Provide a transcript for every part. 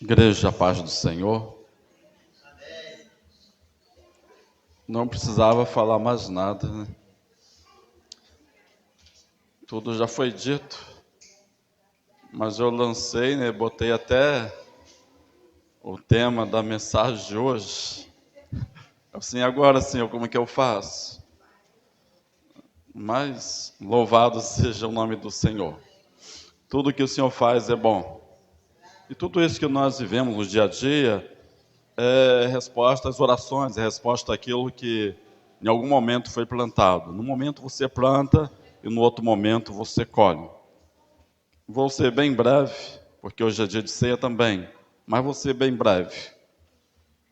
Igreja, a paz do Senhor. Não precisava falar mais nada, né? Tudo já foi dito, mas eu lancei, né? Botei até o tema da mensagem de hoje. Assim, agora, Senhor, como é que eu faço? Mas louvado seja o nome do Senhor. Tudo que o Senhor faz é bom. E tudo isso que nós vivemos no dia a dia é resposta às orações, é resposta àquilo que em algum momento foi plantado. No momento você planta e no outro momento você colhe. Vou ser bem breve, porque hoje é dia de ceia também, mas vou ser bem breve.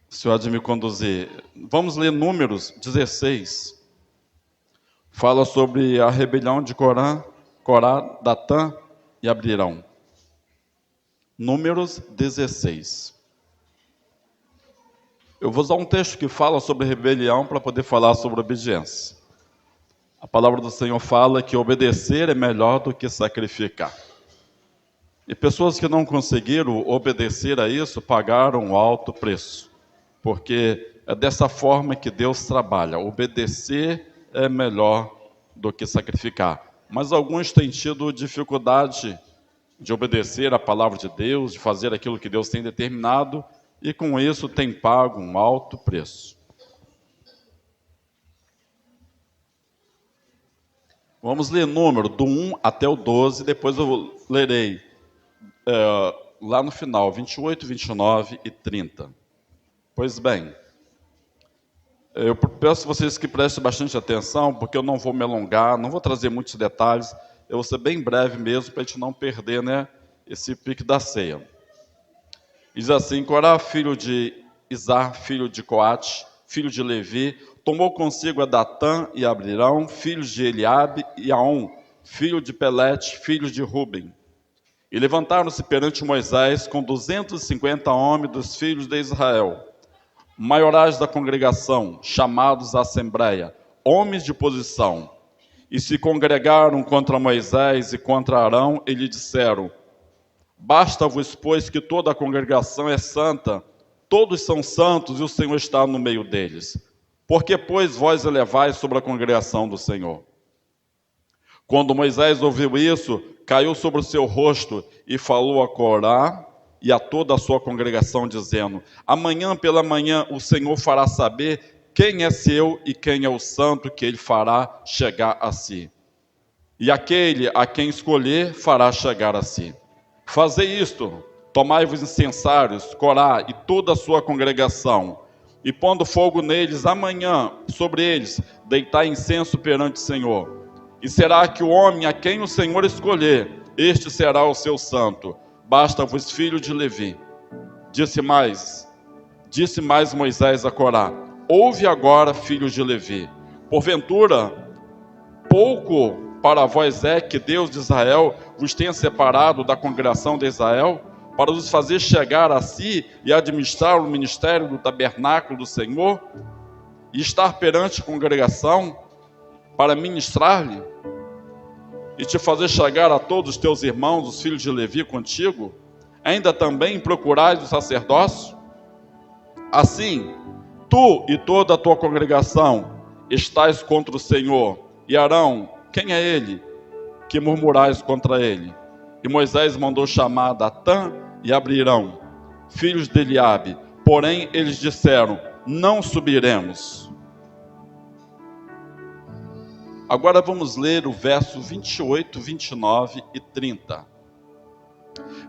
O Senhor há de me conduzir. Vamos ler Números 16. Fala sobre a rebelião de Corá, Datã e Abirão. Números 16. Eu vou usar um texto que fala sobre rebelião para poder falar sobre obediência. A palavra do Senhor fala que obedecer é melhor do que sacrificar. E pessoas que não conseguiram obedecer a isso pagaram um alto preço. Porque é dessa forma que Deus trabalha. Obedecer é melhor do que sacrificar. Mas alguns têm tido dificuldade de obedecer a palavra de Deus, de fazer aquilo que Deus tem determinado, e com isso têm pago um alto preço. Vamos ler número do 1 até o 12, depois eu lerei lá no final, 28, 29 e 30. Pois bem, eu peço a vocês que prestem bastante atenção, porque eu não vou me alongar, não vou trazer muitos detalhes, eu vou ser bem breve mesmo, para a gente não perder, né, esse pique da ceia. Diz assim: Corá, filho de Izar, filho de Coate, filho de Levi, tomou consigo a Datã e Abirão, filhos de Eliabe, e Aon, filho de Pelete, filhos de Ruben. E levantaram-se perante Moisés com 250 homens dos filhos de Israel, maiorais da congregação, chamados à assembleia, homens de posição. E se congregaram contra Moisés e contra Arão, e lhe disseram: Basta-vos, pois, que toda a congregação é santa, todos são santos e o Senhor está no meio deles. Por que, pois, vós elevais sobre a congregação do Senhor? Quando Moisés ouviu isso, caiu sobre o seu rosto e falou a Corá e a toda a sua congregação, dizendo: Amanhã pela manhã o Senhor fará saber quem é seu e quem é o santo que ele fará chegar a si. E aquele a quem escolher fará chegar a si. Fazei isto, tomai-vos incensários, Corá e toda a sua congregação, e pondo fogo neles amanhã, sobre eles, deitai incenso perante o Senhor. E será que o homem a quem o Senhor escolher, este será o seu santo. Basta-vos, filho de Levi. Disse mais Moisés a Corá: Ouve agora, filhos de Levi. Porventura, pouco para vós é que Deus de Israel vos tenha separado da congregação de Israel, para vos fazer chegar a si e administrar o ministério do tabernáculo do Senhor, e estar perante a congregação para ministrar-lhe, e te fazer chegar a todos os teus irmãos, os filhos de Levi, contigo? Ainda também procurais o sacerdócio? Assim, tu e toda a tua congregação estais contra o Senhor, e Arão, quem é ele, que murmurais contra ele? E Moisés mandou chamar Datã e Abirão, filhos de Eliabe. Porém, eles disseram: Não subiremos. Agora vamos ler o verso 28, 29 e 30.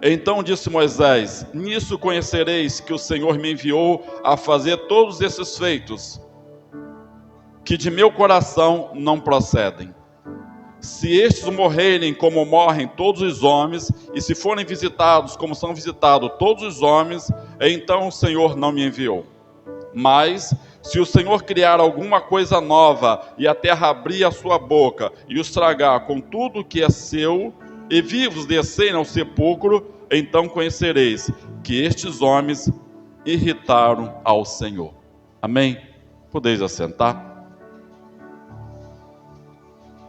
Então disse Moisés: Nisso conhecereis que o Senhor me enviou a fazer todos esses feitos, que de meu coração não procedem. Se estes morrerem como morrem todos os homens, e se forem visitados como são visitados todos os homens, então o Senhor não me enviou. Mas, se o Senhor criar alguma coisa nova, e a terra abrir a sua boca, e os tragar com tudo o que é seu, e vivos descerem ao sepulcro, então conhecereis que estes homens irritaram ao Senhor. Amém? Podeis assentar?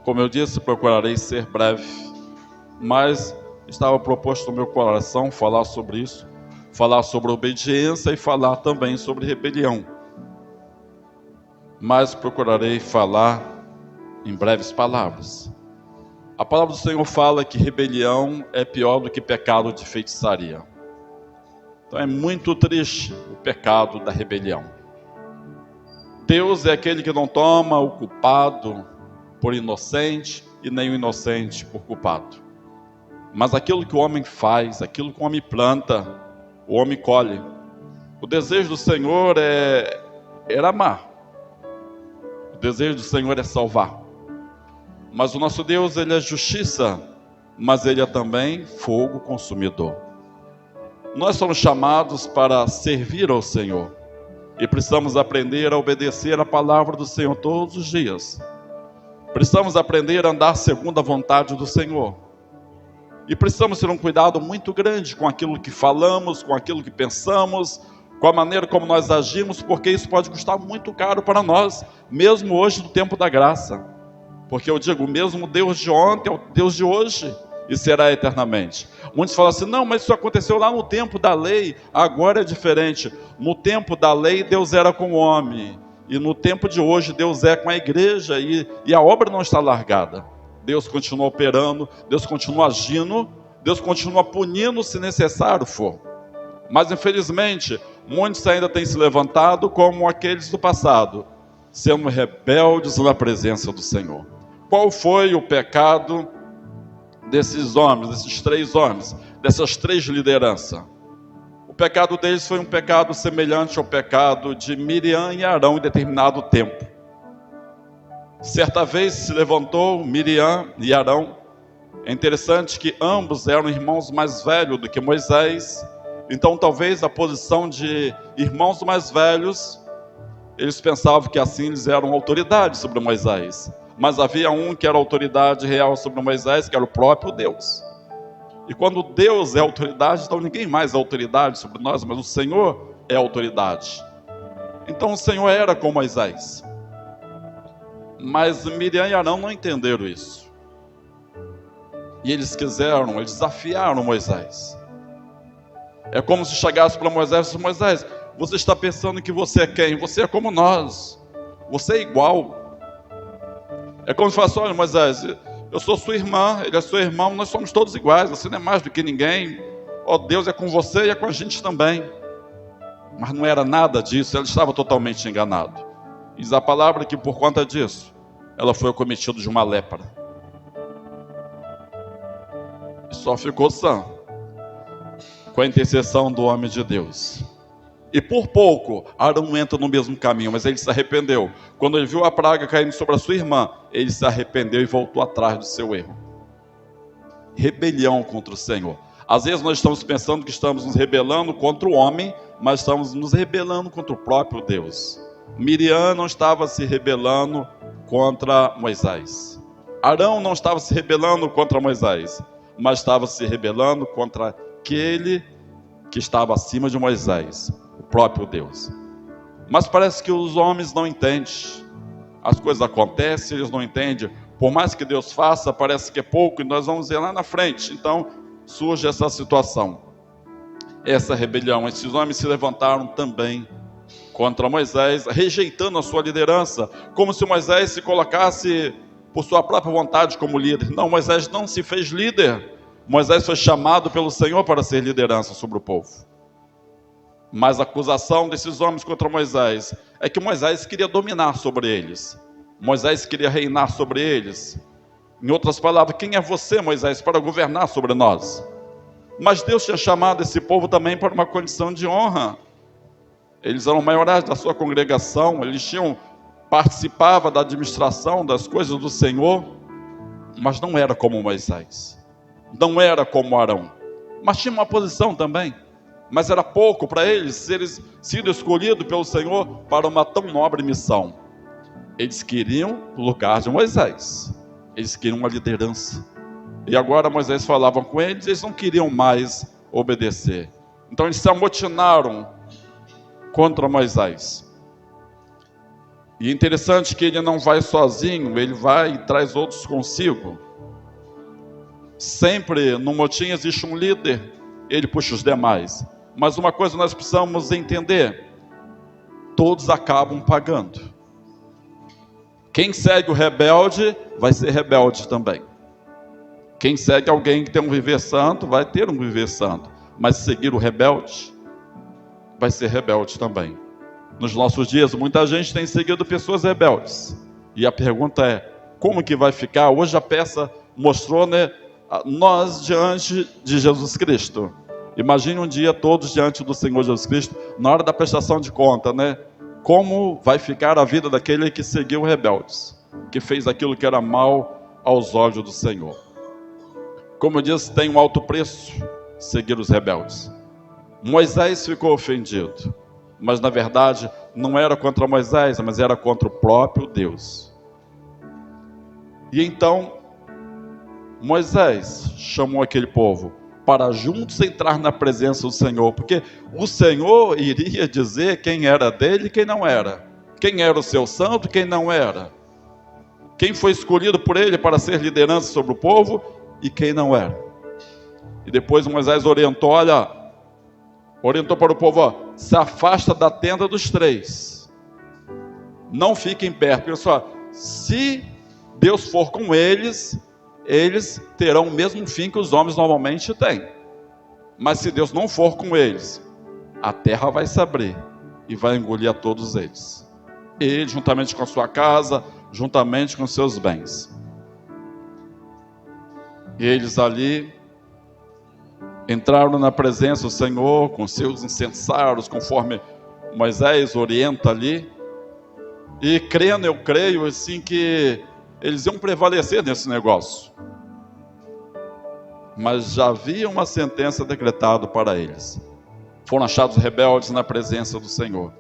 Como eu disse, procurarei ser breve, mas estava proposto no meu coração falar sobre isso. falar sobre obediência e falar também sobre rebelião. Mas procurarei falar em breves palavras. A palavra do Senhor fala que rebelião é pior do que pecado de feitiçaria. Então é muito triste o pecado da rebelião. Deus é aquele que não toma o culpado por inocente e nem o inocente por culpado. Mas aquilo que o homem faz, aquilo que o homem planta, o homem colhe. O desejo do Senhor é amar. O desejo do Senhor é salvar. Mas o nosso Deus, Ele é justiça, mas Ele é também fogo consumidor. Nós somos chamados para servir ao Senhor. E precisamos aprender a obedecer a palavra do Senhor todos os dias. Precisamos aprender a andar segundo a vontade do Senhor. E precisamos ter um cuidado muito grande com aquilo que falamos, com aquilo que pensamos, com a maneira como nós agimos, porque isso pode custar muito caro para nós, mesmo hoje no tempo da graça. Porque eu digo, o mesmo Deus de ontem é o Deus de hoje e será eternamente. Muitos falam assim, não, mas isso aconteceu lá no tempo da lei, agora é diferente. No tempo da lei, Deus era com o homem. E no tempo de hoje, Deus é com a igreja e a obra não está largada. Deus continua operando, Deus continua agindo, Deus continua punindo se necessário for. Mas infelizmente, muitos ainda têm se levantado como aqueles do passado, sendo rebeldes na presença do Senhor. Qual foi o pecado desses homens, desses 3 homens, dessas 3 lideranças? O pecado deles foi um pecado semelhante ao pecado de Miriam e Arão em determinado tempo. Certa vez se levantou Miriam e Arão. É interessante que ambos eram irmãos mais velhos do que Moisés. Então talvez a posição de irmãos mais velhos, eles pensavam que assim eles eram autoridade sobre Moisés. Mas havia um que era autoridade real sobre Moisés, que era o próprio Deus. E quando Deus é autoridade, então ninguém mais é autoridade sobre nós, mas o Senhor é autoridade. Então o Senhor era com Moisés. Mas Miriam e Arão não entenderam isso. E eles desafiaram Moisés. É como se chegasse para Moisés e disse, Moisés, você está pensando que você é quem? Você é como nós. Você é igual. É como se falasse, olha Moisés, eu sou sua irmã, ele é seu irmão, nós somos todos iguais, você não é mais do que ninguém. Ó, Deus é com você e é com a gente também. Mas não era nada disso, ele estava totalmente enganado. Diz a palavra que por conta disso, ela foi acometida de uma lepra. E só ficou sã, com a intercessão do homem de Deus. E por pouco, Arão entra no mesmo caminho, mas ele se arrependeu. Quando ele viu a praga caindo sobre a sua irmã, ele se arrependeu e voltou atrás do seu erro. Rebelião contra o Senhor. Às vezes nós estamos pensando que estamos nos rebelando contra o homem, mas estamos nos rebelando contra o próprio Deus. Miriam não estava se rebelando contra Moisés. Arão não estava se rebelando contra Moisés, mas estava se rebelando contra aquele que estava acima de Moisés, o próprio Deus. Mas parece que os homens não entendem. As coisas acontecem, eles não entendem. Por mais que Deus faça, parece que é pouco, e nós vamos ver lá na frente. Então surge essa situação, essa rebelião. Esses homens se levantaram também contra Moisés, rejeitando a sua liderança, como se Moisés se colocasse por sua própria vontade como líder. Não, Moisés não se fez líder. Moisés foi chamado pelo Senhor para ser liderança sobre o povo. Mas a acusação desses homens contra Moisés é que Moisés queria dominar sobre eles. Moisés queria reinar sobre eles. Em outras palavras, quem é você, Moisés, para governar sobre nós? Mas Deus tinha chamado esse povo também para uma condição de honra. Eles eram maiorais da sua congregação, eles participavam da administração das coisas do Senhor, mas não era como Moisés, não era como Arão, mas tinha uma posição também, mas era pouco para eles serem sido escolhidos pelo Senhor para uma tão nobre missão. Eles queriam o lugar de Moisés, eles queriam uma liderança, e agora Moisés falava com eles, eles não queriam mais obedecer. Então eles se amotinaram contra Moisés. E é interessante que ele não vai sozinho, ele vai e traz outros consigo. Sempre no motim existe um líder, ele puxa os demais. Mas uma coisa nós precisamos entender: todos acabam pagando. Quem segue o rebelde vai ser rebelde também. Quem segue alguém que tem um viver santo vai ter um viver santo. Mas seguir o rebelde vai ser rebelde também. Nos nossos dias, muita gente tem seguido pessoas rebeldes. E a pergunta é: como que vai ficar? Hoje a peça mostrou, né, nós diante de Jesus Cristo. Imagine um dia todos diante do Senhor Jesus Cristo, na hora da prestação de conta, né? Como vai ficar a vida daquele que seguiu rebeldes, que fez aquilo que era mal aos olhos do Senhor. Como eu disse, tem um alto preço seguir os rebeldes. Moisés ficou ofendido, mas na verdade não era contra Moisés, mas era contra o próprio Deus. E então Moisés chamou aquele povo para juntos entrar na presença do Senhor, porque o Senhor iria dizer quem era dele e quem não era, quem era o seu santo e quem não era, quem foi escolhido por ele para ser liderança sobre o povo e quem não era. E depois Moisés orientou para o povo: se afasta da tenda dos três, não fiquem perto. Pessoal, se Deus for com eles, eles terão o mesmo fim que os homens normalmente têm. Mas se Deus não for com eles, a terra vai se abrir e vai engolir a todos eles. Ele, juntamente com a sua casa, juntamente com seus bens. E eles ali entraram na presença do Senhor com seus incensários, conforme Moisés orienta ali. E crendo, eu creio assim que eles iam prevalecer nesse negócio. Mas já havia uma sentença decretada para eles. Foram achados rebeldes na presença do Senhor.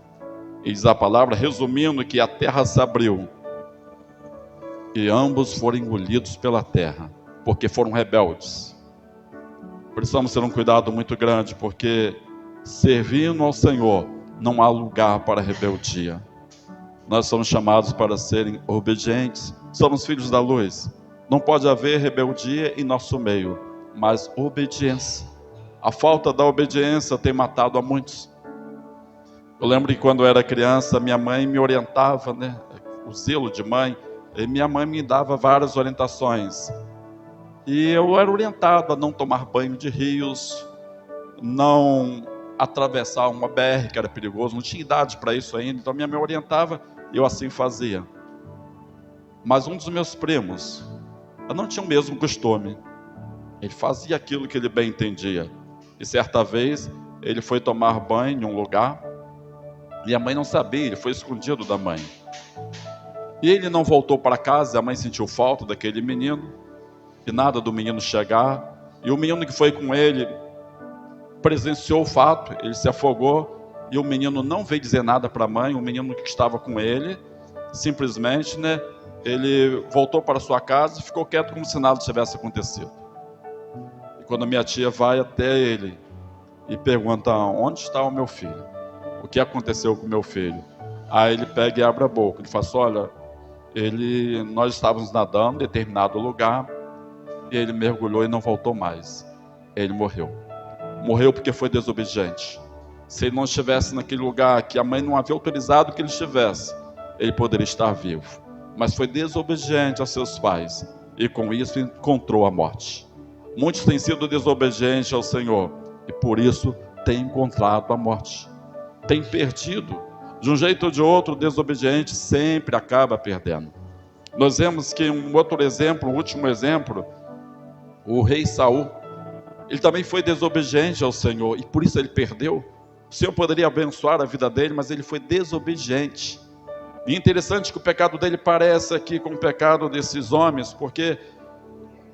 E diz a palavra, resumindo, que a terra se abriu e ambos foram engolidos pela terra, porque foram rebeldes. Precisamos ter um cuidado muito grande, porque servindo ao Senhor não há lugar para rebeldia. Nós somos chamados para serem obedientes. Somos filhos da luz. Não pode haver rebeldia em nosso meio, mas obediência. A falta da obediência tem matado a muitos. Eu lembro que quando eu era criança, minha mãe me orientava, né? O zelo de mãe. E minha mãe me dava várias orientações. E eu era orientado a não tomar banho de rios, não atravessar uma BR, que era perigoso. Não tinha idade para isso ainda, então minha mãe orientava e eu assim fazia. Mas um dos meus primos, eu não tinha o mesmo costume. Ele fazia aquilo que ele bem entendia. E certa vez, ele foi tomar banho em um lugar, e a mãe não sabia, ele foi escondido da mãe. E ele não voltou para casa, a mãe sentiu falta daquele menino, e nada do menino chegar. E o menino que foi com ele presenciou o fato, ele se afogou, e o menino não veio dizer nada para a mãe. O menino que estava com ele, simplesmente, né, ele voltou para sua casa e ficou quieto como se nada tivesse acontecido. E quando a minha tia vai até ele e pergunta: onde está o meu filho? O que aconteceu com o meu filho? Aí ele pega e abre a boca. Ele fala assim: olha, nós estávamos nadando em determinado lugar e ele mergulhou e não voltou mais. Ele morreu. Morreu porque foi desobediente. Se ele não estivesse naquele lugar que a mãe não havia autorizado que ele estivesse, ele poderia estar vivo. Mas foi desobediente aos seus pais e com isso encontrou a morte. Muitos têm sido desobedientes ao Senhor e por isso têm encontrado a morte. Têm perdido. De um jeito ou de outro, o desobediente sempre acaba perdendo. Nós vemos que um outro exemplo, um último exemplo, o rei Saul, ele também foi desobediente ao Senhor e por isso ele perdeu. O Senhor poderia abençoar a vida dele, mas ele foi desobediente. E é interessante que o pecado dele parece aqui com o pecado desses homens, porque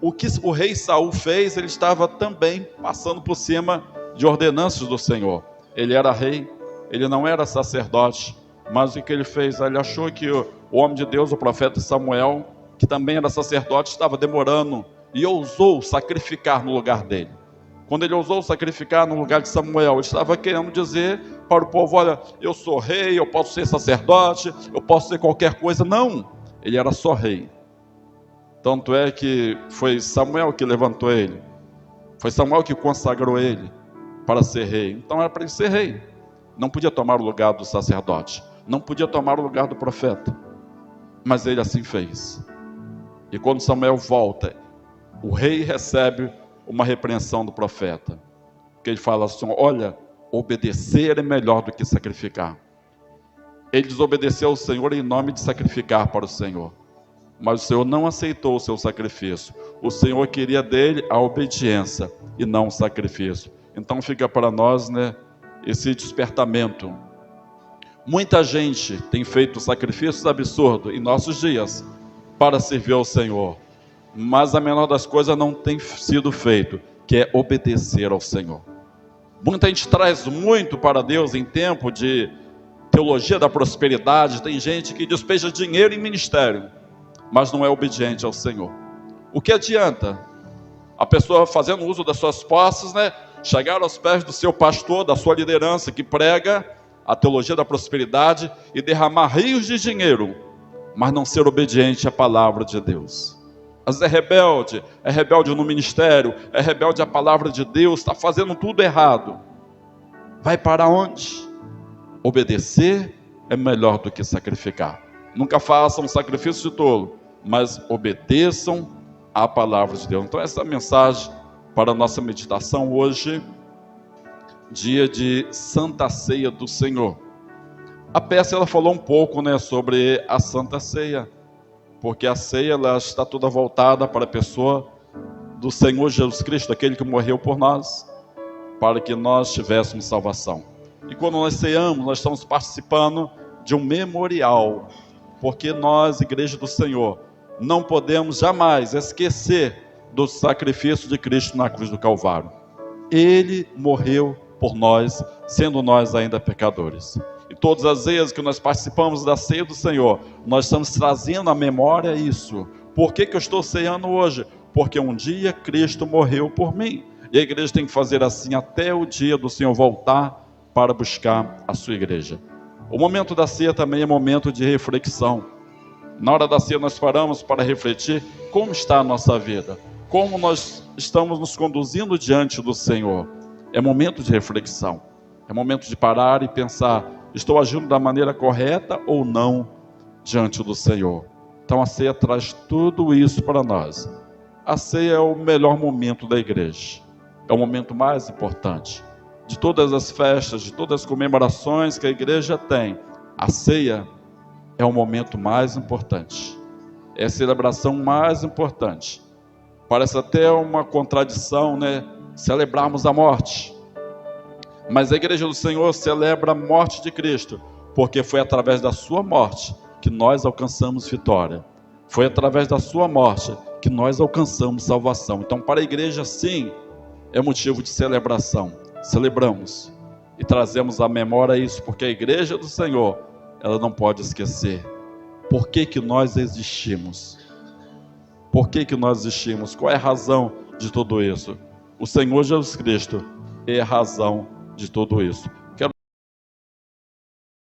o que o rei Saul fez, ele estava também passando por cima de ordenanças do Senhor. Ele era rei, ele não era sacerdote, mas o que ele fez? Ele achou que o homem de Deus, o profeta Samuel, que também era sacerdote, estava demorando e ousou sacrificar no lugar dele. Quando ele ousou sacrificar no lugar de Samuel, ele estava querendo dizer para o povo: olha, eu sou rei, eu posso ser sacerdote, eu posso ser qualquer coisa. Não, ele era só rei. Tanto é que foi Samuel que levantou ele, foi Samuel que consagrou ele. para ser rei. Então era para ele ser rei. Não podia tomar o lugar do sacerdote, não podia tomar o lugar do profeta, mas ele assim fez. E quando Samuel volta, o rei recebe uma repreensão do profeta, que ele fala assim: olha, obedecer é melhor do que sacrificar. Ele desobedeceu ao Senhor em nome de sacrificar para o Senhor, mas o Senhor não aceitou o seu sacrifício. O Senhor queria dele a obediência e não o sacrifício. Então fica para nós, esse despertamento. Muita gente tem feito sacrifícios absurdos em nossos dias para servir ao Senhor, mas a menor das coisas não tem sido feito, que é obedecer ao Senhor. Muita gente traz muito para Deus em tempo de teologia da prosperidade. Tem gente que despeja dinheiro em ministério, mas não é obediente ao Senhor. O que adianta a pessoa, fazendo uso das suas posses, chegar aos pés do seu pastor, da sua liderança, que prega a teologia da prosperidade, e derramar rios de dinheiro, mas não ser obediente à palavra de Deus? Às vezes é rebelde no ministério, é rebelde à palavra de Deus, está fazendo tudo errado. Vai para onde? Obedecer é melhor do que sacrificar. Nunca façam sacrifício de tolo, mas obedeçam à palavra de Deus. Então essa é a mensagem para a nossa meditação hoje, dia de Santa Ceia do Senhor. A peça ela falou um pouco sobre a Santa Ceia, porque a ceia ela está toda voltada para a pessoa do Senhor Jesus Cristo, aquele que morreu por nós, para que nós tivéssemos salvação. E quando nós ceamos, nós estamos participando de um memorial, porque nós, Igreja do Senhor, não podemos jamais esquecer do sacrifício de Cristo na cruz do Calvário. Ele morreu por nós, sendo nós ainda pecadores. E todas as vezes que nós participamos da ceia do Senhor, nós estamos trazendo à memória isso. Por que eu estou ceando hoje? Porque um dia Cristo morreu por mim. E a igreja tem que fazer assim até o dia do Senhor voltar para buscar a sua igreja. O momento da ceia também é momento de reflexão. Na hora da ceia nós paramos para refletir como está a nossa vida, como nós estamos nos conduzindo diante do Senhor. É momento de reflexão, é momento de parar e pensar: estou agindo da maneira correta ou não diante do Senhor? Então a ceia traz tudo isso para nós. A ceia é o melhor momento da igreja, é o momento mais importante. De todas as festas, de todas as comemorações que a igreja tem, a ceia é o momento mais importante, é a celebração mais importante. Parece até uma contradição, celebrarmos a morte, mas a igreja do Senhor celebra a morte de Cristo, porque foi através da sua morte que nós alcançamos vitória, foi através da sua morte que nós alcançamos salvação. Então para a igreja sim, é motivo de celebração. Celebramos e trazemos à memória isso, porque a igreja do Senhor, ela não pode esquecer por que nós existimos. Por que nós existimos? Qual é a razão de tudo isso? O Senhor Jesus Cristo é a razão de tudo isso.